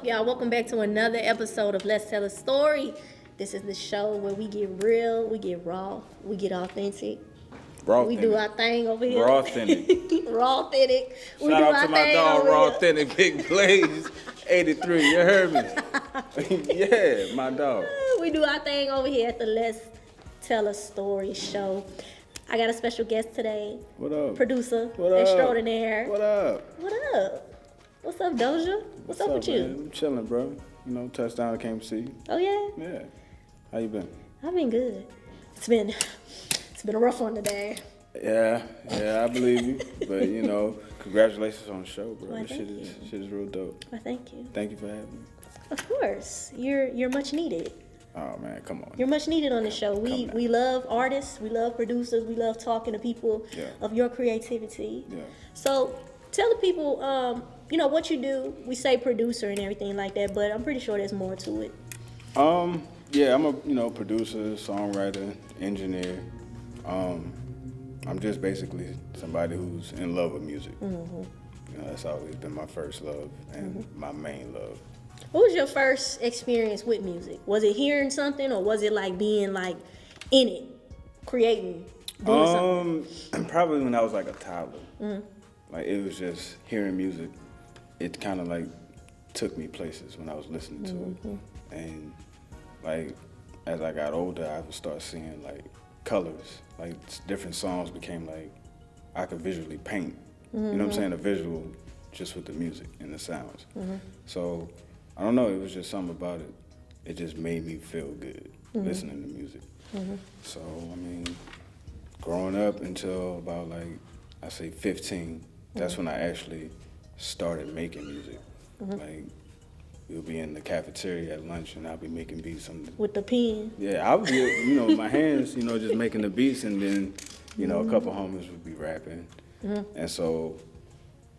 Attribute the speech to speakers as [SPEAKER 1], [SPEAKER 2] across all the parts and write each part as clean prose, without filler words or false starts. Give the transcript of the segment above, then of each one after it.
[SPEAKER 1] y'all? Welcome back to another episode of Let's Tell a Story. This is the show where we get real, we get raw, we get authentic. We do our thing over here.
[SPEAKER 2] Raw authentic.
[SPEAKER 1] Raw authentic. We
[SPEAKER 2] Shout
[SPEAKER 1] do
[SPEAKER 2] out
[SPEAKER 1] our
[SPEAKER 2] to my
[SPEAKER 1] thing
[SPEAKER 2] dog,
[SPEAKER 1] over
[SPEAKER 2] Raw
[SPEAKER 1] here.
[SPEAKER 2] Authentic, Big Blaze, 83. You heard me? Yeah, my dog.
[SPEAKER 1] We do our thing over here at the Let's Tell a Story show. I got a special guest today.
[SPEAKER 2] What up?
[SPEAKER 1] Producer
[SPEAKER 2] What up?
[SPEAKER 1] extraordinaire.
[SPEAKER 2] What up?
[SPEAKER 1] What up? What's up, Dosha? What's up with you?
[SPEAKER 2] Man? I'm chilling, bro. You know, touchdown, I came to see you.
[SPEAKER 1] Oh yeah?
[SPEAKER 2] Yeah. How you been?
[SPEAKER 1] I've been good. It's been a rough one today.
[SPEAKER 2] Yeah, I believe you. But, you know, congratulations on the show, bro.
[SPEAKER 1] Well,
[SPEAKER 2] This shit is real dope.
[SPEAKER 1] Well, thank you.
[SPEAKER 2] Thank you for having me.
[SPEAKER 1] Of course. You're much needed.
[SPEAKER 2] Oh, man, come on.
[SPEAKER 1] You're much needed on the show. We love artists, we love producers, we love talking to people of your creativity.
[SPEAKER 2] Yeah.
[SPEAKER 1] So tell the people, you know, what you do. We say producer and everything like that, but I'm pretty sure there's more to it.
[SPEAKER 2] Yeah, I'm a producer, songwriter, engineer. I'm just basically somebody who's in love with music.
[SPEAKER 1] Mm-hmm.
[SPEAKER 2] You know, that's always been my first love and my main love.
[SPEAKER 1] What was your first experience with music? Was it hearing something, or was it like being like in it, creating, doing something?
[SPEAKER 2] Probably when I was like a toddler. Like it was just hearing music. It kind of like took me places when I was listening to it. And like as I got older, I would start seeing like colors. Like different songs became like I could visually paint. You know what I'm saying? A visual just with the music and the sounds. So I don't know, it was just something about it. It just made me feel good listening to music. So, I mean, growing up until about like, I say 15, that's when I actually started making music. Like, we'll be in the cafeteria at lunch and I'll be making beats on
[SPEAKER 1] With the pen.
[SPEAKER 2] Yeah, I would be, my hands, just making the beats, and then, a couple homies would be rapping. And so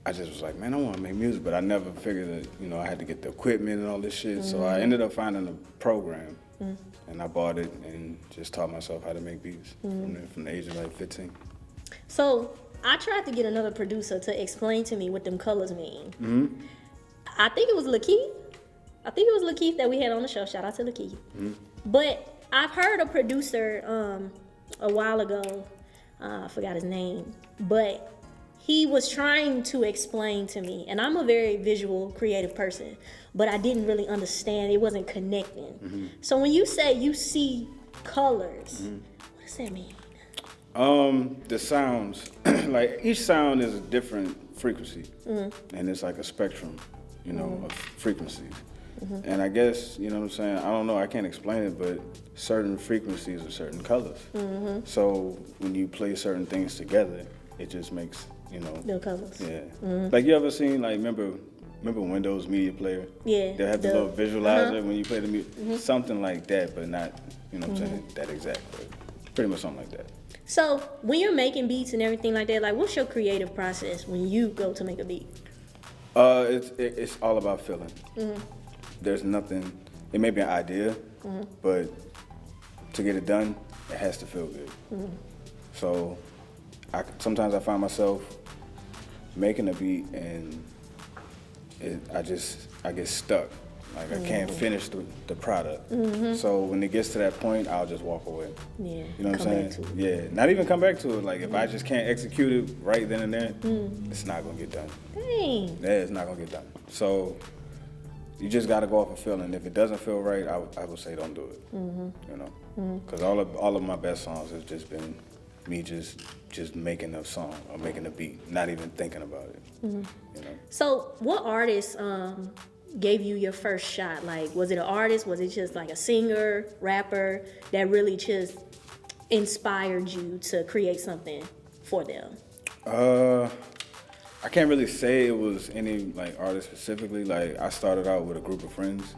[SPEAKER 2] I just was like, man, I want to make music, but I never figured that, I had to get the equipment and all this shit. So I ended up finding a program, and I bought it and just taught myself how to make beats from the age of like 15.
[SPEAKER 1] So I tried to get another producer to explain to me what them colors mean. I think it was Lakeith. That we had on the show. Shout out to Lakeith. But I've heard a producer a while ago. I forgot his name, but he was trying to explain to me, and I'm a very visual, creative person, but I didn't really understand. It wasn't connecting. So when you say you see colors, what does that mean?
[SPEAKER 2] The sounds, like each sound is a different frequency, and it's like a spectrum, of frequencies. And I guess, you know what I'm saying, I don't know, I can't explain it, but certain frequencies are certain colors. So when you play certain things together, it just makes,
[SPEAKER 1] The colors.
[SPEAKER 2] Yeah. Like you ever seen, like, remember Windows Media Player?
[SPEAKER 1] Yeah.
[SPEAKER 2] They have the little visualizer when you play the music. Something like that, but not, you know what I'm saying, that exact, but pretty much something like that.
[SPEAKER 1] So when you're making beats and everything like that, like what's your creative process when you go to make a beat?
[SPEAKER 2] It's all about feeling. There's nothing, it may be an idea, but to get it done, it has to feel good. So sometimes I find myself making a beat and I get stuck. Like I can't finish the product. So when it gets to that point, I'll just walk away.
[SPEAKER 1] Yeah.
[SPEAKER 2] You know what I'm saying? Yeah. Not even come back to it. Like if I just can't execute it right then and there, it's not gonna get done.
[SPEAKER 1] Dang.
[SPEAKER 2] Yeah, it's not gonna get done. So you just gotta go off a feeling. If it doesn't feel right, I would say don't do it. Because all of my best songs has just been me just making a song or making a beat, not even thinking about it.
[SPEAKER 1] So what artist gave you your first shot? Like, was it an artist? Was it just like a singer, rapper that really just inspired you to create something for them?
[SPEAKER 2] I can't really say it was any like artist specifically. Like I started out with a group of friends,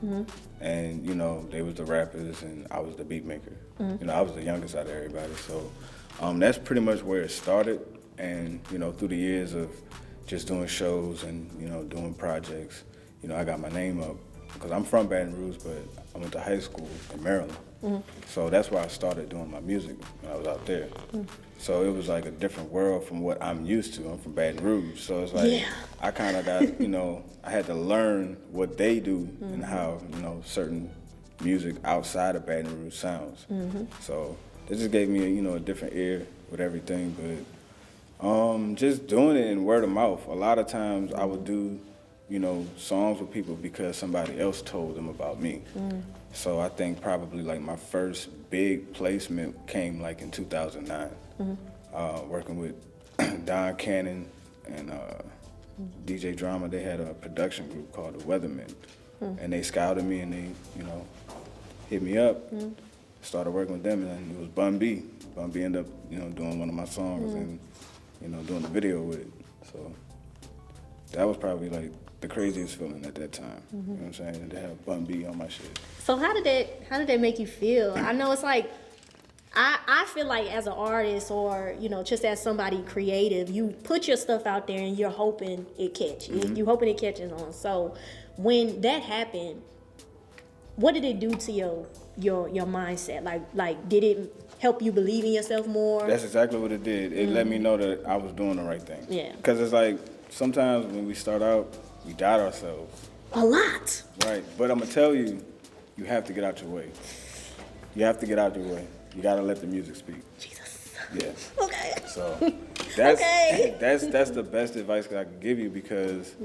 [SPEAKER 2] and they was the rappers and I was the beat maker. I was the youngest out of everybody, so that's pretty much where it started. And through the years of just doing shows and doing projects, I got my name up because I'm from Baton Rouge, but I went to high school in Maryland. So that's why I started doing my music when I was out there. So it was like a different world from what I'm used to. I'm from Baton Rouge, so it's like I kind of got, I had to learn what they do and how, certain music outside of Baton Rouge sounds. So it just gave me, a different ear with everything. But just doing it in word of mouth. A lot of times I would do, songs with people because somebody else told them about me. So I think probably like my first big placement came like in 2009. Working with Don Cannon and DJ Drama. They had a production group called the Weathermen. And they scouted me and they, hit me up. Started working with them, and it was Bun B. Bun B ended up, doing one of my songs and, doing the video with it. So that was probably like the craziest feeling at that time. You know what I'm saying? And to have Bun B on my shit.
[SPEAKER 1] So how did that make you feel? I know it's like, I feel like as an artist or, just as somebody creative, you put your stuff out there and you're hoping it catches. You're hoping it catches on. So when that happened, what did it do to your mindset? Like did it help you believe in yourself more?
[SPEAKER 2] That's exactly what it did. It let me know that I was doing the right thing.
[SPEAKER 1] Yeah.
[SPEAKER 2] Because it's like sometimes when we start out, we doubt ourselves.
[SPEAKER 1] A lot.
[SPEAKER 2] Right. But I'm going to tell you, you have to get out your way. You have to get out your way. You got to let the music speak.
[SPEAKER 1] Jesus.
[SPEAKER 2] Yeah.
[SPEAKER 1] Okay.
[SPEAKER 2] So that's
[SPEAKER 1] Okay.
[SPEAKER 2] that's the best advice I can give you because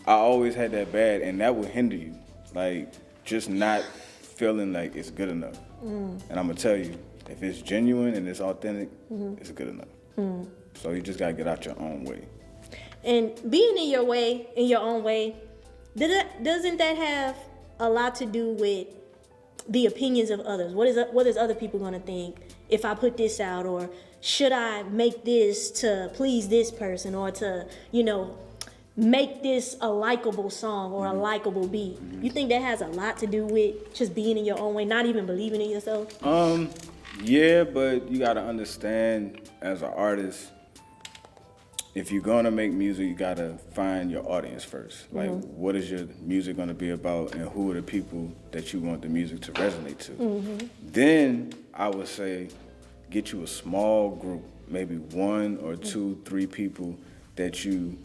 [SPEAKER 2] I always had that bad, and that would hinder you. Like, just not feeling like it's good enough. And I'm going to tell you, if it's genuine and it's authentic, it's good enough. So you just got to get out your own way.
[SPEAKER 1] And being in your own way, doesn't that have a lot to do with the opinions of others? What is other people going to think if I put this out, or should I make this to please this person, or to, make this a likable song or a likable beat? You think that has a lot to do with just being in your own way, not even believing in yourself?
[SPEAKER 2] Yeah, but you got to understand as an artist, if you're going to make music, you got to find your audience first. Like, what is your music going to be about, and who are the people that you want the music to resonate to? Then I would say get you a small group, maybe 1 or 2, 3 people that you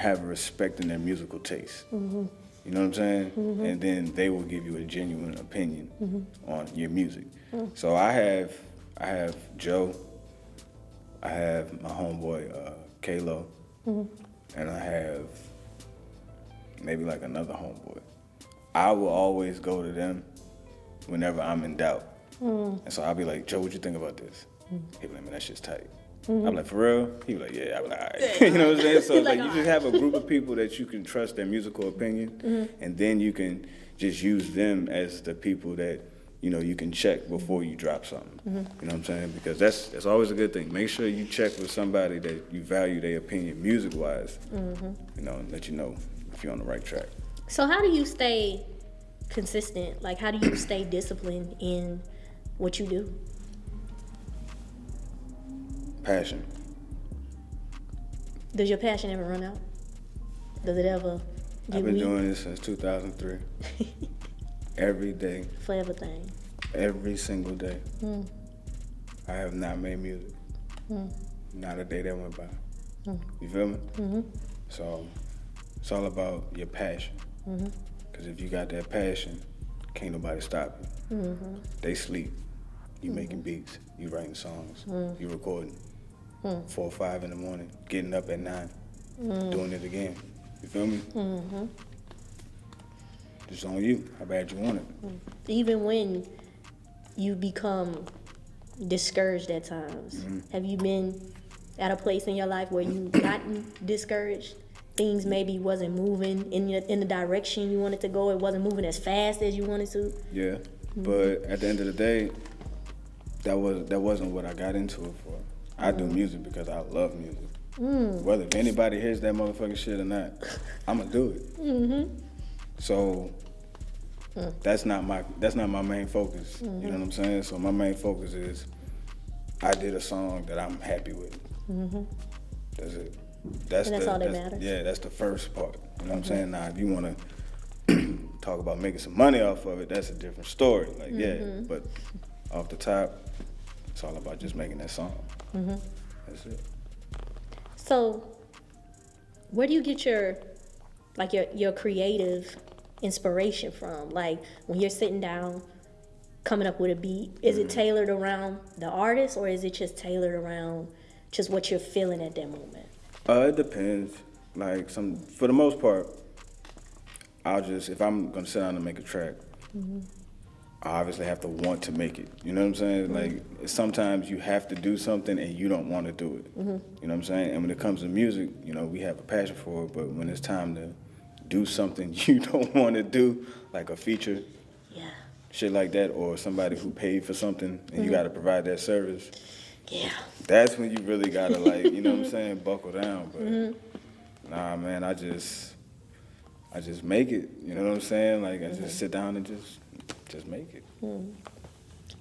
[SPEAKER 2] have a respect in their musical taste. You know what I'm saying? And then they will give you a genuine opinion on your music. So I have Joe, I have my homeboy Kalo, and I have maybe like another homeboy. I will always go to them whenever I'm in doubt. And so I'll be like, Joe, what you think about this? He'll be like, man, that shit's tight. I'm like, for real? He'll be like, yeah. I'll be like, all right. You know what I'm saying? So it's like you just have a group of people that you can trust their musical opinion, and then you can just use them as the people that, you can check before you drop something. You know what I'm saying? Because that's always a good thing. Make sure you check with somebody that you value their opinion music-wise, and let you know if you're on the right track.
[SPEAKER 1] So how do you stay consistent? Like, how do you stay disciplined in what you do?
[SPEAKER 2] Passion.
[SPEAKER 1] Does your passion ever run out? Does it ever get
[SPEAKER 2] I've been
[SPEAKER 1] weak?
[SPEAKER 2] doing this since 2003. Every day.
[SPEAKER 1] For everything.
[SPEAKER 2] Every single day. I have not made music. Not a day that went by. You feel me? So it's all about your passion. Because if you got that passion, can't nobody stop you. They sleep. You making beats. You writing songs. You recording. 4 or 5 in the morning. Getting up at 9. Doing it again. You feel me? It's on you. How bad you want it.
[SPEAKER 1] Even when you become discouraged at times, have you been at a place in your life where you've gotten discouraged? Things maybe wasn't moving in the direction you wanted to go. It wasn't moving as fast as you wanted to.
[SPEAKER 2] Yeah, but at the end of the day, that wasn't what I got into it for. I do music because I love music. Whether if anybody hears that motherfucking shit or not, I'ma do it. So that's not my main focus. You know what I'm saying? So my main focus is I did a song that I'm happy with. That's it. That's
[SPEAKER 1] all that matters.
[SPEAKER 2] Yeah, that's the first part. You know what I'm saying? Now, if you want to talk about making some money off of it, that's a different story. Like, yeah, but off the top, it's all about just making that song. That's it.
[SPEAKER 1] So, where do you get your creative inspiration from? Like, when you're sitting down, coming up with a beat, is it tailored around the artist, or is it just tailored around just what you're feeling at that moment?
[SPEAKER 2] It depends. Like, for the most part, if I'm gonna sit down and make a track, I obviously have to want to make it. You know what I'm saying? Like, sometimes you have to do something and you don't want to do it. You know what I'm saying? And when it comes to music, you know, we have a passion for it, but when it's time to do something you don't want to do, like a feature, shit like that, or somebody who paid for something and you got to provide that service, that's when you really got to, like, you know what I'm saying, buckle down. But nah, man, I just make it. You know what I'm saying? Like, I just sit down and just make it.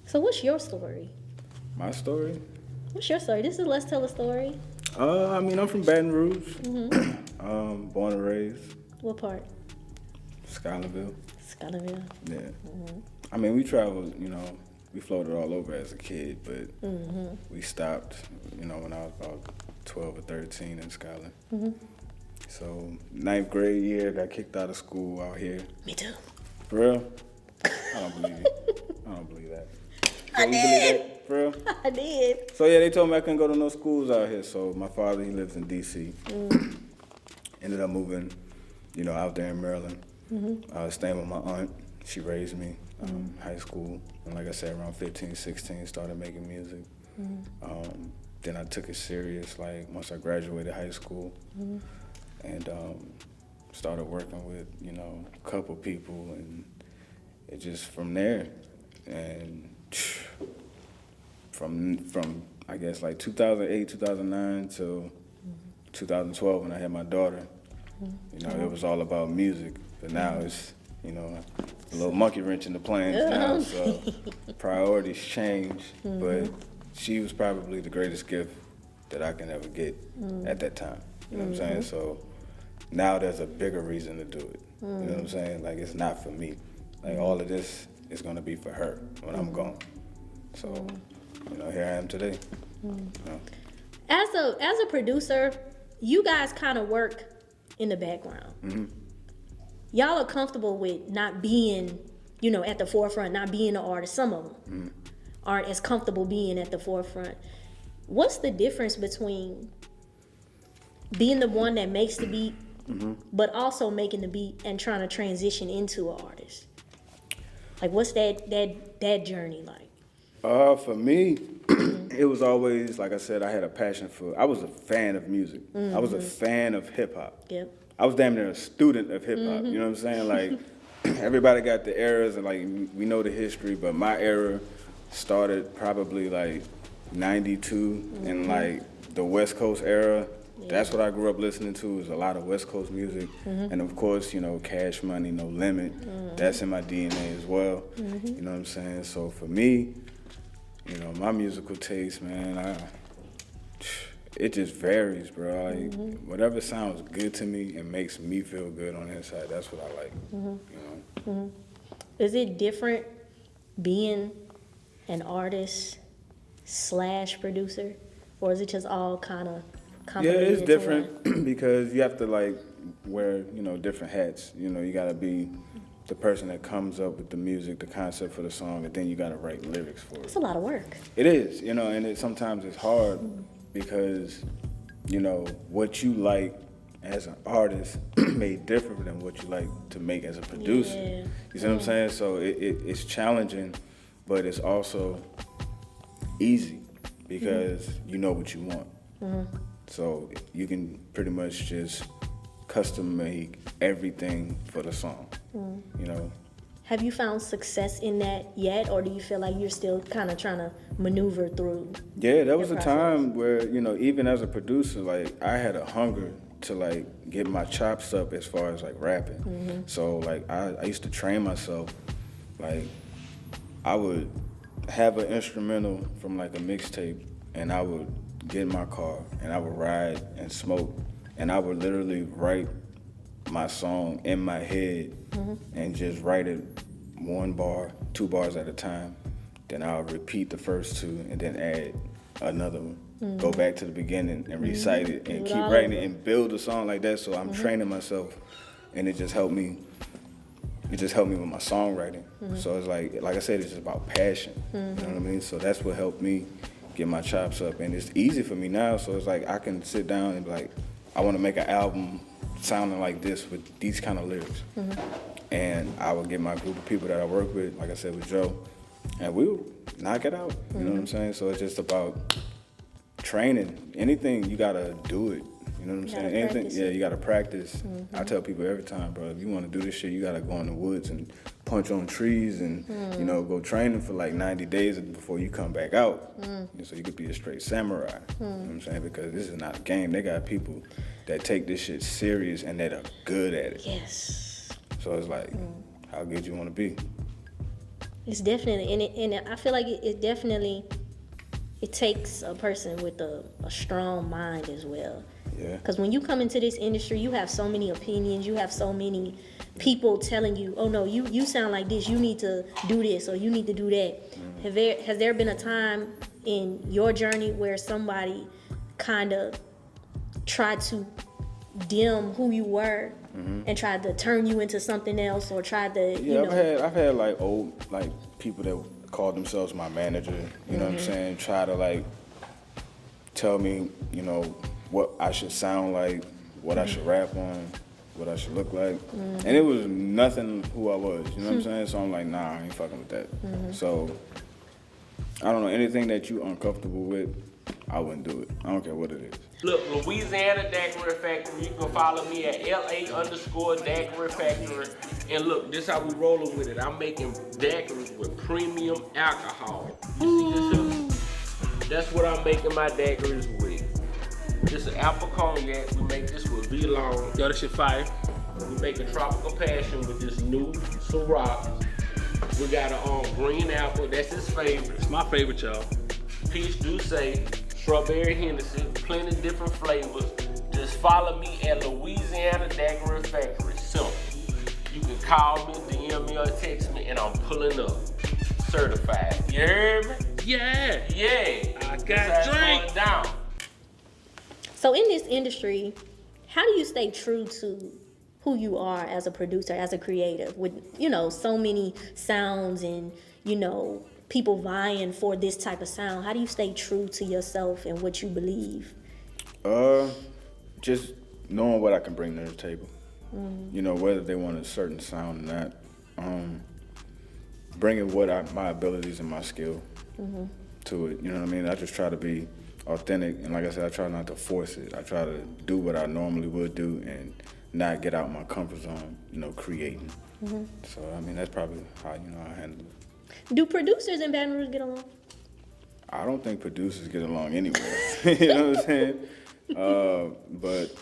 [SPEAKER 1] So what's your story?
[SPEAKER 2] My story?
[SPEAKER 1] What's your story? This is Let's Tell a Story.
[SPEAKER 2] I mean, I'm from Baton Rouge. Born and raised.
[SPEAKER 1] What part?
[SPEAKER 2] Schuylerville.
[SPEAKER 1] Schuylerville.
[SPEAKER 2] Yeah. I mean, we traveled, you know, we floated all over as a kid, but we stopped, you know, when I was about 12 or 13 in Schuyler. So, 9th grade year, got kicked out of school out here.
[SPEAKER 1] Me too.
[SPEAKER 2] For real? I don't believe you. I don't believe that.
[SPEAKER 1] I did.
[SPEAKER 2] For real?
[SPEAKER 1] I did.
[SPEAKER 2] So, yeah, they told me I couldn't go to no schools out here. So, my father, he lives in D.C. Ended up moving, you know, out there in Maryland. Staying with my aunt. She raised me, high school. And like I said, around 15, 16, started making music. Then I took it serious, like, once I graduated high school. And started working with, you know, a couple people, and it just from there. And from I guess like 2008, 2009 till 2012 when I had my daughter, you know, it was all about music. But now it's, you know, a little monkey wrench in the plans now, so priorities change. But she was probably the greatest gift that I can ever get at that time. You know what I'm saying? So now there's a bigger reason to do it. You know what I'm saying? Like, it's not for me. Like, all of this is gonna be for her when I'm gone. So, you know, here I am today. You know?
[SPEAKER 1] As a producer, you guys kind of work in the background. Y'all are comfortable with not being, you know, at the forefront, not being the artist. Some of them aren't as comfortable being at the forefront. What's the difference between being the one that makes the beat, but also making the beat and trying to transition into an artist? Like, what's that journey like?
[SPEAKER 2] For me, it was always, like I said, I had a passion I was a fan of music. I was a fan of hip hop.
[SPEAKER 1] Yep.
[SPEAKER 2] I was damn near a student of hip hop. You know what I'm saying? Like, everybody got the eras, and like, we know the history, but my era started probably like 92 and like the West Coast era. That's what I grew up listening to, is a lot of West Coast music. And of course, you know, Cash Money, No Limit. That's in my DNA as well. You know what I'm saying? So for me, you know, my musical taste, man, it just varies, bro. Like, whatever sounds good to me and makes me feel good on the inside, that's what I like. You know?
[SPEAKER 1] Is it different being an artist / producer, or is it just all kind of?
[SPEAKER 2] Yeah, it's different because you have to, like, wear, you know, different hats. You know, you gotta be the person that comes up with the music, the concept for the song, and then you gotta write lyrics for it.
[SPEAKER 1] It's a lot of work.
[SPEAKER 2] It is, you know, and sometimes it's hard because, you know, what you like as an artist may differ than what you like to make as a producer.
[SPEAKER 1] Yeah.
[SPEAKER 2] You see what I'm saying? So it's challenging, but it's also easy because you know what you want. So you can pretty much just custom make everything for the song, you know.
[SPEAKER 1] Have you found success in that yet, or do you feel like you're still kind of trying to maneuver through?
[SPEAKER 2] Yeah, there was a time where, you know, even as a producer, like, I had a hunger to, like, get my chops up as far as, like, rapping. So, like, I used to train myself. Like, I would have an instrumental from, like, a mixtape, and I would get in my car, and I would ride and smoke, and I would literally write my song in my head and just write it 1 bar, 2 bars at a time. Then I'll repeat the first 2 and then add another one. Go back to the beginning and recite it and keep writing it and build a song like that. So I'm training myself, and it just helped me. It just helped me with my songwriting. So it's like I said, it's just about passion. You know what I mean? So that's what helped me get my chops up, and it's easy for me now. So it's like I can sit down and be like, I want to make an album sounding like this with these kind of lyrics. And I would get my group of people that I work with, like I said with Joe, and we'll knock it out. You know what I'm saying? So it's just about training. Anything, you gotta do it. You know what I'm saying? Anything, yeah, you gotta practice. I tell people every time, bro, if you wanna do this shit, you gotta go in the woods and punch on trees and, you know, go training for like 90 days before you come back out. So you could be a straight samurai. You know what I'm saying? Because this is not a game. They got people that take this shit serious and that are good at it.
[SPEAKER 1] Yes.
[SPEAKER 2] So it's like, how good you wanna be?
[SPEAKER 1] It's definitely, and I feel like it definitely, it takes a person with a strong mind as well.
[SPEAKER 2] Yeah.
[SPEAKER 1] Because when you come into this industry, you have so many opinions, you have so many people telling you, oh no, you sound like this, you need to do this, or you need to do that. Has there been a time in your journey where somebody kind of tried to dim who you were and tried to turn you into something else, or tried to, you know?
[SPEAKER 2] I've had like old, like people that called themselves my manager, you know what I'm saying, try to like tell me, you know, what I should sound like, what I should rap on, what I should look like. And it was nothing who I was, you know what I'm saying? So I'm like, nah, I ain't fucking with that. So I don't know, anything that you uncomfortable with, I wouldn't do it. I don't care what it is.
[SPEAKER 3] Look, Louisiana Daiquiri Factory. You can follow me at LA_Daiquiri Factory. And look, this how we rolling with it. I'm making daiquiris with premium alcohol. You see this here? That's what I'm making my daiquiris with. This is apple cognac. We make this with V-Long.
[SPEAKER 4] Yo, this shit fire.
[SPEAKER 3] We make a tropical passion with this new Ciroc. We got a green apple. That's his favorite.
[SPEAKER 4] It's my favorite, y'all.
[SPEAKER 3] Peach Douce, strawberry Hennessy, plenty different flavors. Just follow me at Louisiana Daiquiri Factory. Simple. You can call me, DM me, or text me, and I'm pulling up. Certified. You heard me?
[SPEAKER 4] Yeah.
[SPEAKER 3] Yeah.
[SPEAKER 4] I got
[SPEAKER 3] That's how it's
[SPEAKER 4] drink.
[SPEAKER 3] going down.
[SPEAKER 1] So in this industry, how do you stay true to who you are as a producer, as a creative, with, you know, so many sounds and, you know, people vying for this type of sound? How do you stay true to yourself and what you believe?
[SPEAKER 2] Just knowing what I can bring to the table. You know, whether they want a certain sound or not. Bringing my abilities and my skill to it. You know what I mean? I just try to be authentic, and like I said, I try not to force it. I try to do what I normally would do and not get out my comfort zone, you know, creating. So, I mean, that's probably how, you know, I handle it.
[SPEAKER 1] Do producers in Baton Rouge get along?
[SPEAKER 2] I don't think producers get along anywhere. You know what I'm saying? But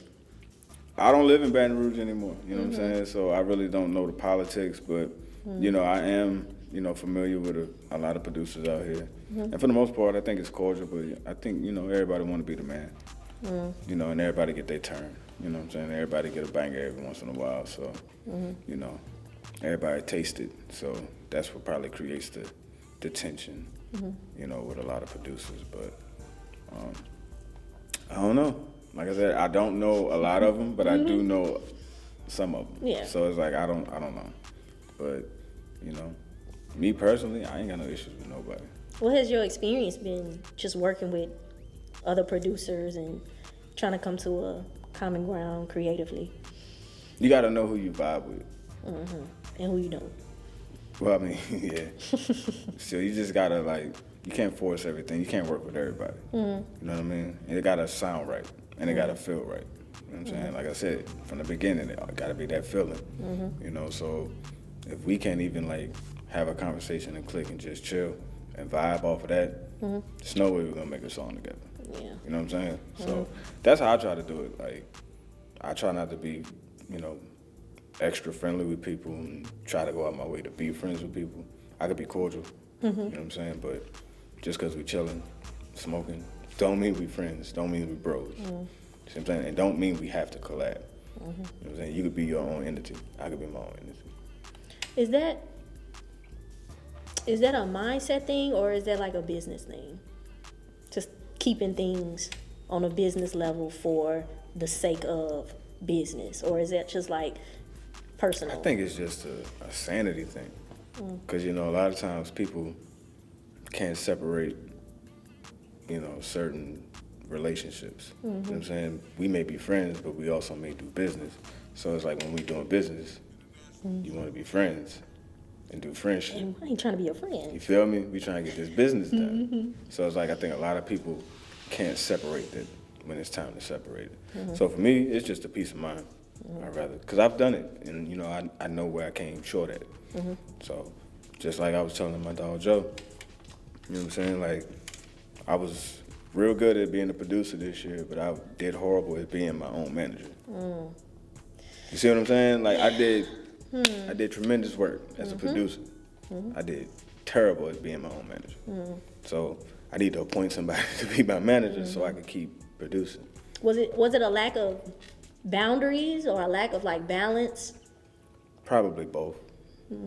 [SPEAKER 2] I don't live in Baton Rouge anymore, you know what I'm saying? So I really don't know the politics, but, you know, I am, you know, familiar with a lot of producers out here. And for the most part, I think it's cordial, but I think, you know, everybody want to be the man. You know, and everybody get their turn. You know what I'm saying? Everybody get a banger every once in a while, so, you know, everybody taste it. So that's what probably creates the tension, you know, with a lot of producers. But I don't know. Like I said, I don't know a lot of them, but I do know some of them.
[SPEAKER 1] Yeah.
[SPEAKER 2] So it's like, I don't know. But, you know, me personally, I ain't got no issues with nobody.
[SPEAKER 1] What has your experience been just working with other producers and trying to come to a common ground creatively?
[SPEAKER 2] You got to know who you vibe with.
[SPEAKER 1] And who you don't?
[SPEAKER 2] Well, I mean, yeah. So you just got to, like, you can't force everything. You can't work with everybody. You know what I mean? And it got to sound right. And it got to feel right. You know what I'm saying? Like I said, from the beginning, it got to be that feeling. You know, so if we can't even, like, have a conversation and click and just chill and vibe off of that, there's no way we're going to make a song together.
[SPEAKER 1] Yeah.
[SPEAKER 2] You know what I'm saying? So that's how I try to do it. Like, I try not to be, you know, extra friendly with people and try to go out my way to be friends with people. I could be cordial, you know what I'm saying? But just because we chilling, smoking, don't mean we friends, don't mean we bros. You see what I'm saying? And don't mean we have to collab. You know what I'm saying? You could be your own entity. I could be my own entity.
[SPEAKER 1] Is that a mindset thing, or is that like a business thing? Just keeping things on a business level for the sake of business, or is that just like personal?
[SPEAKER 2] I think it's just a sanity thing. Because, you know, a lot of times people can't separate, you know, certain relationships. You know what I'm saying? We may be friends, but we also may do business. So it's like when we doing business, you want to be friends and do friendship.
[SPEAKER 1] And I ain't trying to be your friend.
[SPEAKER 2] You feel me? We trying to get this business done. So it's like I think a lot of people can't separate that when it's time to separate it. So for me, it's just a peace of mind. I'd rather, because I've done it, and you know, I know where I came short at. So just like I was telling my dog Joe, you know what I'm saying? Like, I was real good at being a producer this year, but I did horrible at being my own manager. You see what I'm saying? Like, I did tremendous work as a producer. I did terrible at being my own manager. So I need to appoint somebody to be my manager so I can keep producing.
[SPEAKER 1] Was it a lack of boundaries or a lack of like balance?
[SPEAKER 2] Probably both.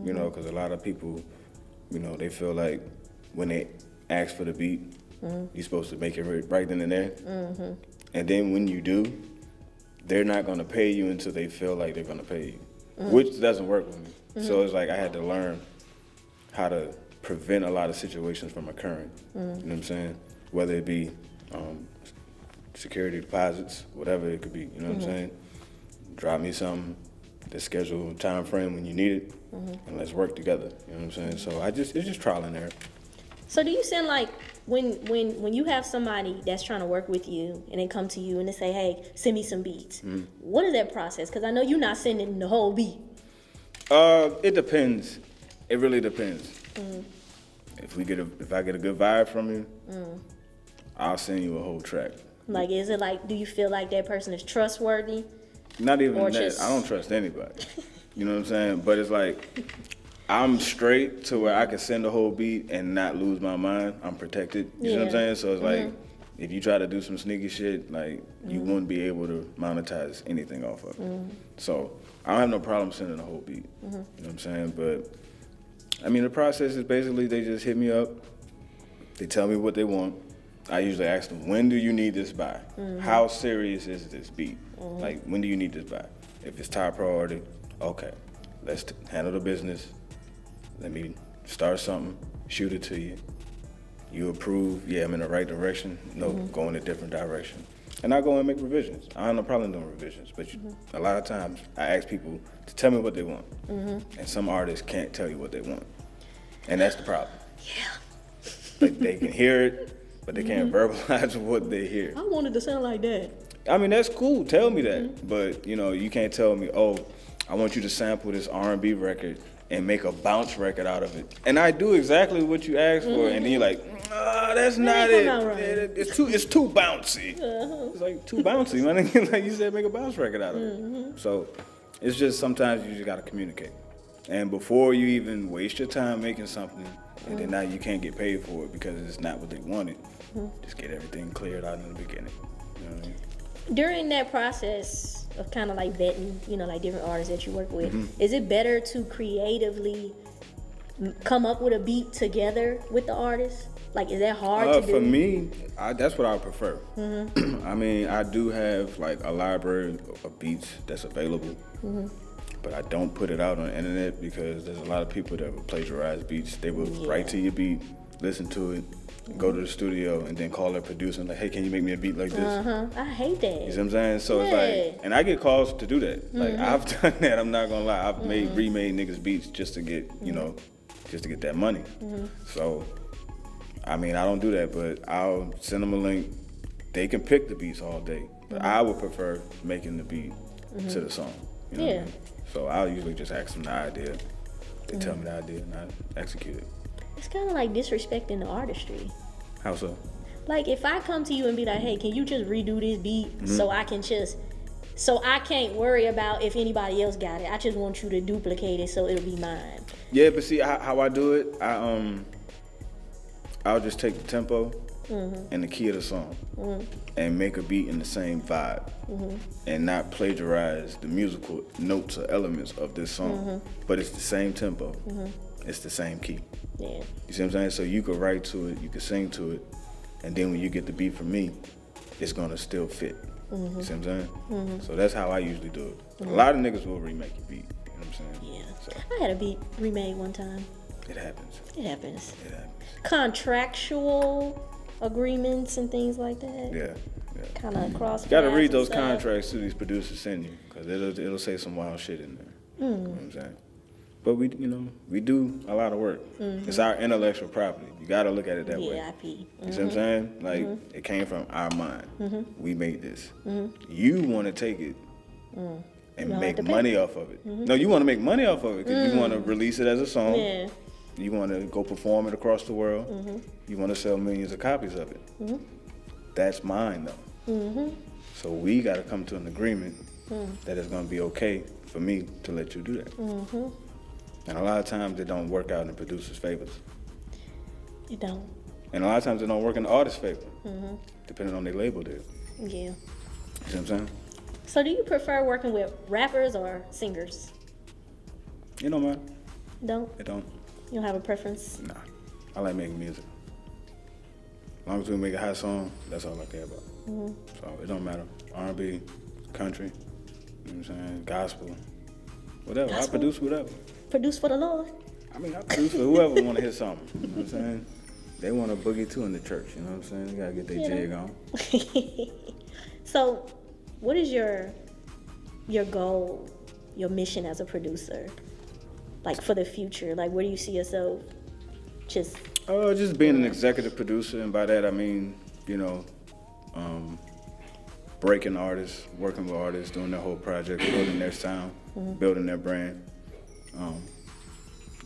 [SPEAKER 2] You know, because a lot of people, you know, they feel like when they ask for the beat, you're supposed to make it right then and there. And then when you do, they're not going to pay you until they feel like they're going to pay you, which doesn't work with me. So it's like I had to learn how to prevent a lot of situations from occurring. You know what I'm saying? Whether it be security deposits, whatever it could be. You know what I'm saying? Drop me something, the schedule, time frame when you need it, and let's work together. You know what I'm saying? So it's just trial and error.
[SPEAKER 1] So do you sound like when you have somebody that's trying to work with you and they come to you and they say, hey, send me some beats, what is that process? Because I know you're not sending the whole beat.
[SPEAKER 2] It depends. It really depends. If I get a good vibe from you, I'll send you a whole track.
[SPEAKER 1] Like, is it like, do you feel like that person is trustworthy?
[SPEAKER 2] Not even
[SPEAKER 1] Or
[SPEAKER 2] that.
[SPEAKER 1] just-
[SPEAKER 2] I don't trust anybody. You know what I'm saying? But it's like, I'm straight to where I can send a whole beat and not lose my mind. I'm protected. You know what I'm saying? So it's like, if you try to do some sneaky shit, like, you wouldn't be able to monetize anything off of it. So I don't have no problem sending a whole beat. You know what I'm saying? But, I mean, the process is basically they just hit me up. They tell me what they want. I usually ask them, when do you need this by? How serious is this beat? Like, when do you need this by? If it's top priority, okay, let's handle the business. Let me start something, shoot it to you. You approve, yeah, I'm in the right direction. No, go in a different direction. And I go and make revisions. I have no problem doing revisions, but a lot of times I ask people to tell me what they want. And some artists can't tell you what they want. And that's the problem.
[SPEAKER 1] Yeah.
[SPEAKER 2] They can hear it, but they can't verbalize what they hear.
[SPEAKER 1] I wanted to sound like that.
[SPEAKER 2] I mean, that's cool. Tell me that. But, you know, you can't tell me, oh, I want you to sample this R&B record and make a bounce record out of it. And I do exactly what you asked for, and then you're like, that's not it.
[SPEAKER 1] Right.
[SPEAKER 2] It's too bouncy. It's like too bouncy, man. Like you said, make a bounce record out of it. So it's just sometimes you just gotta communicate. And before you even waste your time making something, and then now you can't get paid for it because it's not what they wanted, just get everything cleared out in the beginning. You know what I mean?
[SPEAKER 1] During that process of kind of like vetting, you know, like different artists that you work with, is it better to creatively come up with a beat together with the artist? Like, is that hard to do?
[SPEAKER 2] For me, that's what I would prefer. I mean, I do have like a library of beats that's available, but I don't put it out on the internet because there's a lot of people that will plagiarize beats. They will write to your beat, listen to it, go to the studio, and then call their producer and like, hey, can you make me a beat like this?
[SPEAKER 1] I hate that.
[SPEAKER 2] You see what I'm saying? So it's like, and I get calls to do that. Like, I've done that, I'm not gonna lie. I've remade niggas beats just to get, you know, just to get that money. So, I mean, I don't do that, but I'll send them a link. They can pick the beats all day, but I would prefer making the beat to the song. You know what I mean? So I'll usually just ask them the idea. They tell me the idea and I execute it.
[SPEAKER 1] It's kind of like disrespecting the artistry.
[SPEAKER 2] How so?
[SPEAKER 1] Like, if I come to you and be like, hey, can you just redo this beat so I can't worry about if anybody else got it. I just want you to duplicate it so it'll be mine.
[SPEAKER 2] Yeah, but see how I do it, I'll just take the tempo in the key of the song and make a beat in the same vibe and not plagiarize the musical notes or elements of this song, but it's the same tempo, it's the same key.
[SPEAKER 1] Yeah.
[SPEAKER 2] You see what I'm saying? So you could write to it, you could sing to it, and then when you get the beat from me, it's gonna still fit. You see what I'm saying? So that's how I usually do it. A lot of niggas will remake your beat. You know what I'm saying?
[SPEAKER 1] Yeah.
[SPEAKER 2] So
[SPEAKER 1] I had a beat remade one time.
[SPEAKER 2] it happens.
[SPEAKER 1] It happens.
[SPEAKER 2] It happens.
[SPEAKER 1] Contractual agreements and things like that.
[SPEAKER 2] Yeah.
[SPEAKER 1] Kind of cross.
[SPEAKER 2] You gotta
[SPEAKER 1] paths
[SPEAKER 2] read
[SPEAKER 1] and
[SPEAKER 2] those
[SPEAKER 1] stuff.
[SPEAKER 2] contracts to these producers send you, cause it'll say some wild shit in there. You know what I'm saying? But we do a lot of work. It's our intellectual property. You gotta look at it that way.
[SPEAKER 1] Yeah, IP.
[SPEAKER 2] You see what I'm saying? Like it came from our mind. We made this. You want to take it and
[SPEAKER 1] You don't
[SPEAKER 2] make
[SPEAKER 1] have to
[SPEAKER 2] money off of it. No, you want to make money off of it because you want to release it as a song.
[SPEAKER 1] Yeah.
[SPEAKER 2] You want to go perform it across the world. You want to sell millions of copies of it. That's mine though. So we got to come to an agreement that it's going to be okay for me to let you do that. And a lot of times it don't work out in the producer's favors.
[SPEAKER 1] It don't.
[SPEAKER 2] And a lot of times it don't work in the artist's favor, depending on their label deal.
[SPEAKER 1] Yeah.
[SPEAKER 2] You see what I'm saying?
[SPEAKER 1] So do you prefer working with rappers or singers?
[SPEAKER 2] You know, man,
[SPEAKER 1] Don't?
[SPEAKER 2] it don't.
[SPEAKER 1] You don't have a preference?
[SPEAKER 2] Nah, I like making music. As long as we make a hot song, that's all I care about. So it don't matter. R&B, country, you know what I'm saying, gospel, whatever.
[SPEAKER 1] Gospel?
[SPEAKER 2] I produce whatever.
[SPEAKER 1] Produce for the Lord?
[SPEAKER 2] I mean, I produce for whoever want to hear something. You know what I'm saying? They want a boogie too in the church. You know what I'm saying? They gotta get their jig on.
[SPEAKER 1] So, what is your goal, your mission as a producer? Like for the future? Like where do you see yourself just
[SPEAKER 2] Just being an executive producer, and by that I mean, breaking artists, working with artists, doing their whole project, building their sound, building their brand,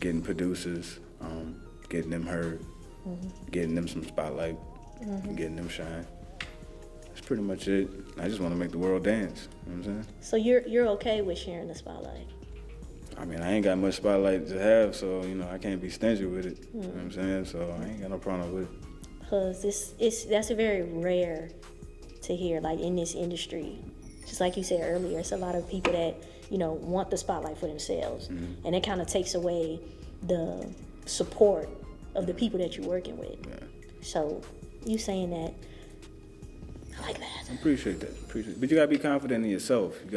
[SPEAKER 2] getting producers, getting them heard, getting them some spotlight, and getting them shine. That's pretty much it. I just want to make the world dance. You know what I'm saying?
[SPEAKER 1] So you're okay with sharing the spotlight?
[SPEAKER 2] I mean, I ain't got much spotlight to have, so, I can't be stingy with it. You know what I'm saying? So I ain't got no problem with it.
[SPEAKER 1] Because that's a very rare to hear, like in this industry. Just like you said earlier, it's a lot of people that, want the spotlight for themselves. And it kind of takes away the support of the people that you're working with.
[SPEAKER 2] Yeah.
[SPEAKER 1] So you saying that, I like that.
[SPEAKER 2] I appreciate that. But you gotta be confident in yourself. You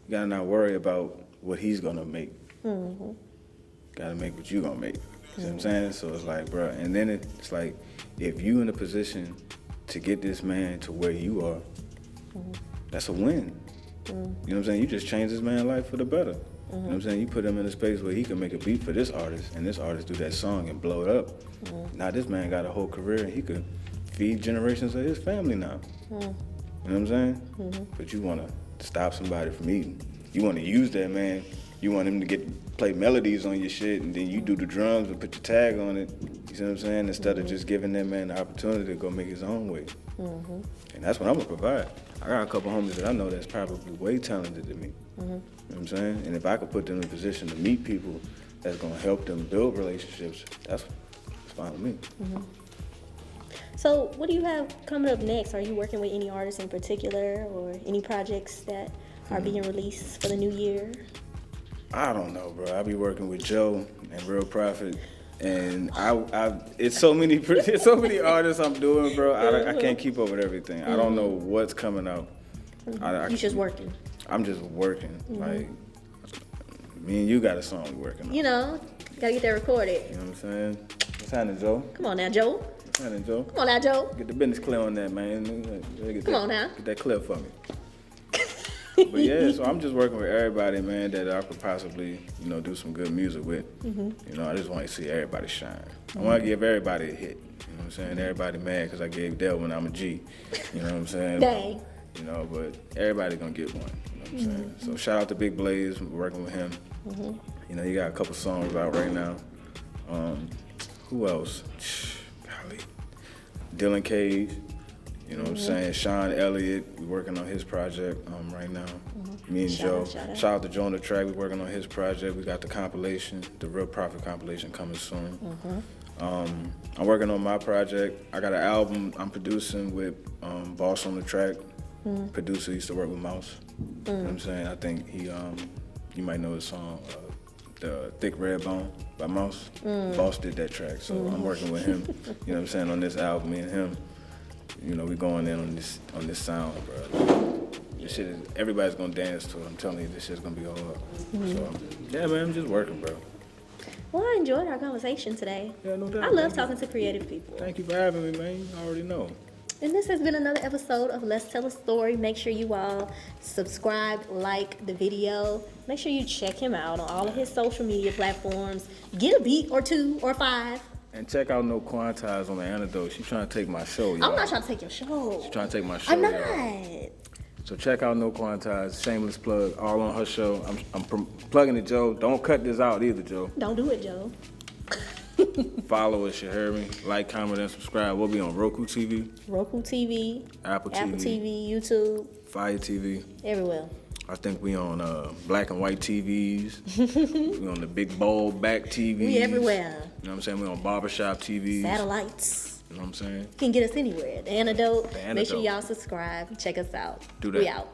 [SPEAKER 2] gotta not worry about what he's gonna make. Gotta make what you gonna make. You know what I'm saying? So it's like, bro, and then it's like, if you in a position to get this man to where you are, that's a win. You know what I'm saying? You just changed this man's life for the better. You know what I'm saying? You put him in a space where he can make a beat for this artist, and this artist do that song and blow it up. Now this man got a whole career, and he could feed generations of his family now. You know what I'm saying? But you want to stop somebody from eating. You want to use that man. You want him to play melodies on your shit, and then you do the drums and put your tag on it. You see what I'm saying? Instead of just giving that man the opportunity to go make his own way. And that's what I'm gonna provide. I got a couple homies that I know that's probably way talented than me. You know what I'm saying? And if I could put them in a position to meet people that's gonna help them build relationships, that's fine with me.
[SPEAKER 1] So what do you have coming up next? Are you working with any artists in particular or any projects that are being released for the new year?
[SPEAKER 2] I don't know, bro. I be working with Joe and Real Prophet, and it's so many artists I'm doing, bro. I can't keep up with everything. I don't know what's coming out.
[SPEAKER 1] You just working.
[SPEAKER 2] I'm just working. Like me and you got a song we working on.
[SPEAKER 1] Gotta get that recorded.
[SPEAKER 2] You know what I'm saying? What's happening, Joe?
[SPEAKER 1] Come on now, Joe.
[SPEAKER 2] What's happening, Joe?
[SPEAKER 1] Come on now, Joe.
[SPEAKER 2] Get the business clear on that, man.
[SPEAKER 1] Come on now.
[SPEAKER 2] Get that clear for me. But yeah, so I'm just working with everybody, man, that I could possibly, do some good music with. I just want to see everybody shine. I want to give everybody a hit. You know what I'm saying? Everybody mad because I gave Dell when I'm a G. You know what I'm saying?
[SPEAKER 1] Dang.
[SPEAKER 2] But everybody gonna get one. You know what I'm saying? So shout out to Big Blaze, we're working with him. You got a couple songs out right now. Who else? Golly. Dylan Cage. You know what I'm saying? Sean Elliott, we're working on his project right now. Me and Joe. Shout out to Joe on the track, we're working on his project. We got the compilation, the Real Prophet compilation coming soon. I'm working on my project. I got an album I'm producing with Boss on the track. Producer used to work with Mouse. You know what I'm saying? I think he, you might know his song, The Thick Red Bone by Mouse. Boss did that track, so I'm working with him. You know what I'm saying? On this album, me and him. You know, we going in on this sound, bro. This shit is, everybody's gonna dance to it. I'm telling you, this shit's gonna be hard. So, yeah, man, I'm just working, bro.
[SPEAKER 1] Well, I enjoyed our conversation today.
[SPEAKER 2] Yeah, no doubt.
[SPEAKER 1] I love talking to creative people.
[SPEAKER 2] Thank you for having me, man. You already know.
[SPEAKER 1] And this has been another episode of Let's Tell a Story. Make sure you all subscribe, like the video. Make sure you check him out on all of his social media platforms. Get a beat or 2 or 5.
[SPEAKER 2] And check out No Quantize on the Antidote. She's trying to take my show, y'all.
[SPEAKER 1] I'm not trying to take your show.
[SPEAKER 2] She's trying to take my show,
[SPEAKER 1] I'm not.
[SPEAKER 2] y'all. So check out No Quantize, shameless plug, all on her show. I'm plugging it, Joe. Don't cut this out either, Joe.
[SPEAKER 1] Don't do it, Joe.
[SPEAKER 2] Follow us, you heard me. Like, comment, and subscribe. We'll be on Roku TV,
[SPEAKER 1] Roku TV,
[SPEAKER 2] Apple
[SPEAKER 1] TV, YouTube,
[SPEAKER 2] Fire TV.
[SPEAKER 1] everywhere.
[SPEAKER 2] I think we on black and white TVs. We on the big bold back TVs.
[SPEAKER 1] We everywhere.
[SPEAKER 2] You know what I'm saying? We on barbershop TVs.
[SPEAKER 1] Satellites.
[SPEAKER 2] You know what I'm saying?
[SPEAKER 1] You can get us anywhere. The Antidote.
[SPEAKER 2] The
[SPEAKER 1] Make sure
[SPEAKER 2] Antidote.
[SPEAKER 1] y'all subscribe. Check us out.
[SPEAKER 2] Do that.
[SPEAKER 1] We out.